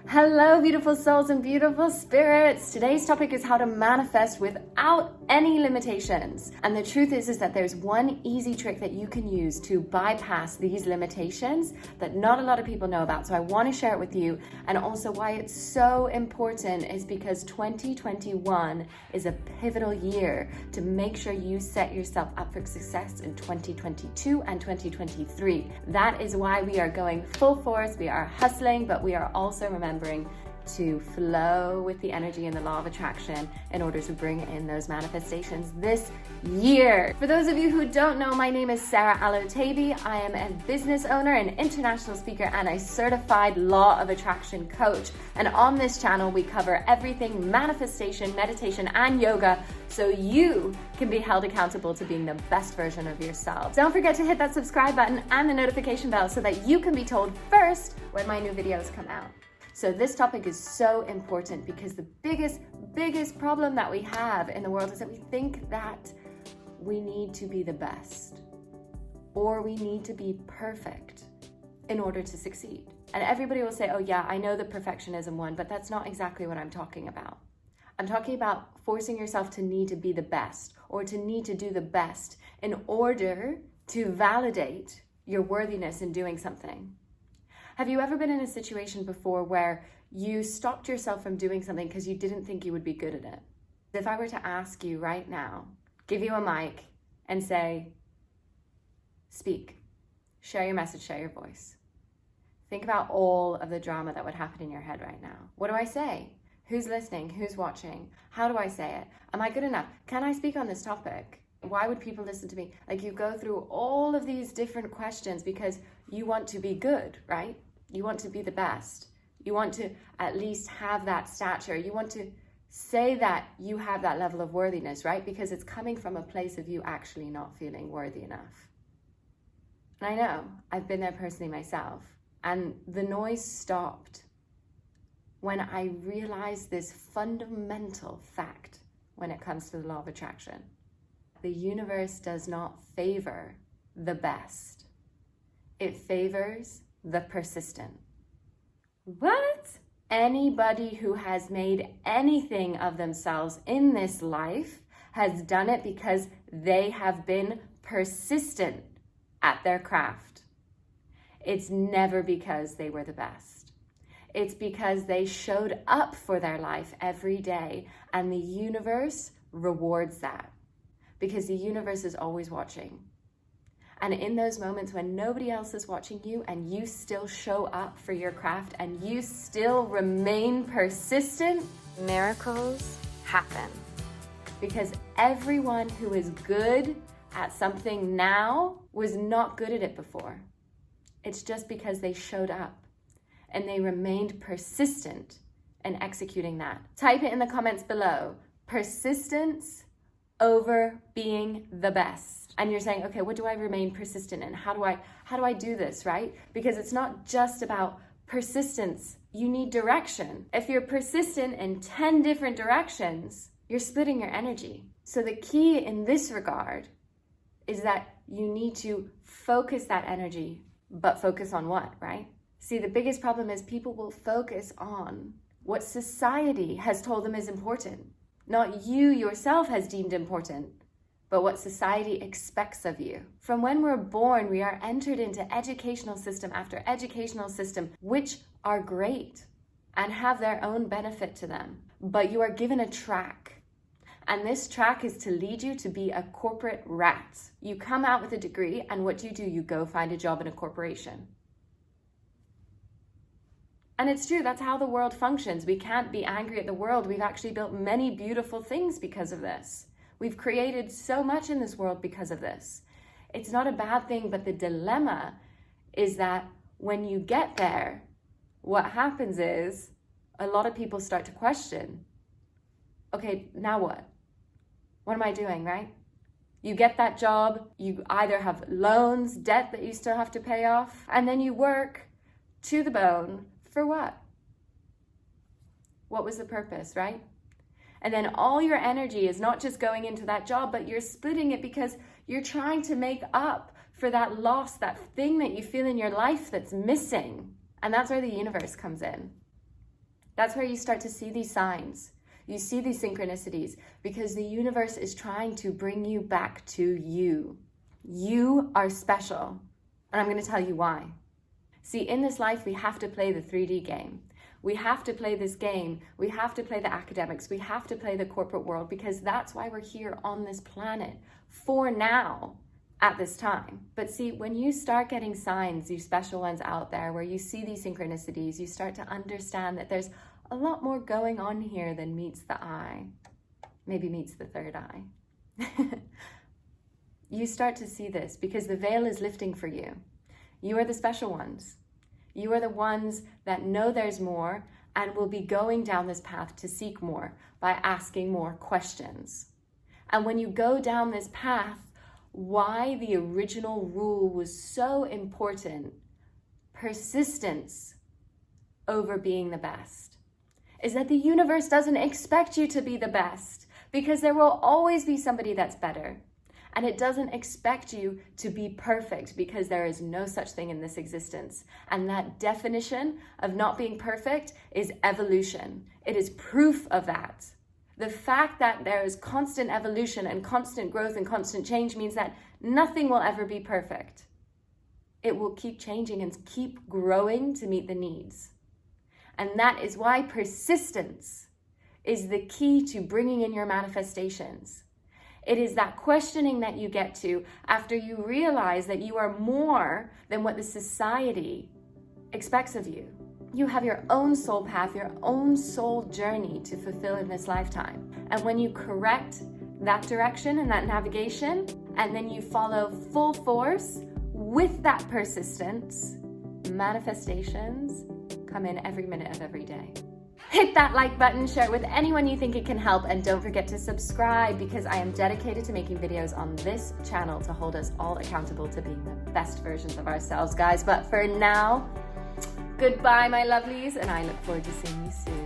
Hello, beautiful souls and beautiful spirits. Today's topic is how to manifest without any limitations. And the truth is that there's one easy trick that you can use to bypass these limitations that not a lot of people know about. So I want to share it with you. And also why it's so important is because 2021 is a pivotal year to make sure you set yourself up for success in 2022 and 2023. That is why we are going full force. We are hustling, but we are also remembering to flow with the energy and the law of attraction in order to bring in those manifestations this year. For those of you who don't know, my name is Sarah Alo-Taby. I am a business owner, an international speaker, and a certified law of attraction coach. And on this channel, we cover everything manifestation, meditation, and yoga so you can be held accountable to being the best version of yourself. Don't forget to hit that subscribe button and the notification bell so that you can be told first when my new videos come out. So this topic is so important because the biggest problem that we have in the world is that we think that we need to be the best or we need to be perfect in order to succeed. And everybody will say, oh yeah, I know the perfectionism one, but that's not exactly what I'm talking about. I'm talking about forcing yourself to need to be the best or to need to do the best in order to validate your worthiness in doing something. Have you ever been in a situation before where you stopped yourself from doing something because you didn't think you would be good at it? If I were to ask you right now, give you a mic and say, speak, share your message, share your voice. Think about all of the drama that would happen in your head right now. What do I say? Who's listening? Who's watching? How do I say it? Am I good enough? Can I speak on this topic? Why would people listen to me? Like, you go through all of these different questions because you want to be good, right? You want to be the best. You want to at least have that stature. You want to say that you have that level of worthiness, right? Because it's coming from a place of you actually not feeling worthy enough. And I know, I've been there personally myself. And the noise stopped when I realized this fundamental fact when it comes to the law of attraction. The universe does not favor the best. It favors the persistent. What? Anybody who has made anything of themselves in this life has done it because they have been persistent at their craft. It's never because they were the best. It's because they showed up for their life every day, and the universe rewards that. Because the universe is always watching. And in those moments when nobody else is watching you and you still show up for your craft and you still remain persistent, miracles happen. Because everyone who is good at something now was not good at it before. It's just because they showed up and they remained persistent in executing that. Type it in the comments below. Persistence over being the best. And you're saying, okay, what do I remain persistent in? How do I do this, right? Because it's not just about persistence. You need direction. If you're persistent in 10 different directions, you're splitting your energy. So the key in this regard is that you need to focus that energy, but focus on what, right? See, the biggest problem is people will focus on what society has told them is important. Not you yourself has deemed important, but what society expects of you. From when we're born, we are entered into educational system after educational system, which are great and have their own benefit to them. But you are given a track. And this track is to lead you to be a corporate rat. You come out with a degree, and what do? You go find a job in a corporation. And it's true, that's how the world functions. We can't be angry at the world. We've actually built many beautiful things because of this. We've created so much in this world because of this. It's not a bad thing, but the dilemma is that when you get there, what happens is a lot of people start to question, okay, now what? What am I doing, right? You get that job, you either have loans, debt that you still have to pay off, and then you work to the bone. For what? What was the purpose, right? And then all your energy is not just going into that job, but you're splitting it because you're trying to make up for that loss, that thing that you feel in your life that's missing. And that's where the universe comes in. That's where you start to see these signs. You see these synchronicities because the universe is trying to bring you back to you. You are special. And I'm going to tell you why. See, in this life, we have to play the 3D game. We have to play this game. We have to play the academics. We have to play the corporate world because that's why we're here on this planet for now at this time. But see, when you start getting signs, you special ones out there, where you see these synchronicities, you start to understand that there's a lot more going on here than meets the eye, maybe meets the third eye. You start to see this because the veil is lifting for you. You are the special ones. You are the ones that know there's more and will be going down this path to seek more by asking more questions. And when you go down this path, why the original rule was so important, persistence over being the best, is that the universe doesn't expect you to be the best because there will always be somebody that's better. And it doesn't expect you to be perfect because there is no such thing in this existence. And that definition of not being perfect is evolution. It is proof of that. The fact that there is constant evolution and constant growth and constant change means that nothing will ever be perfect. It will keep changing and keep growing to meet the needs. And that is why persistence is the key to bringing in your manifestations. It is that questioning that you get to after you realize that you are more than what the society expects of you. You have your own soul path, your own soul journey to fulfill in this lifetime. And when you correct that direction and that navigation, and then you follow full force with that persistence, manifestations come in every minute of every day. Hit that like button, share it with anyone you think it can help, and don't forget to subscribe because I am dedicated to making videos on this channel to hold us all accountable to being the best versions of ourselves, guys. But for now, goodbye, my lovelies, and I look forward to seeing you soon.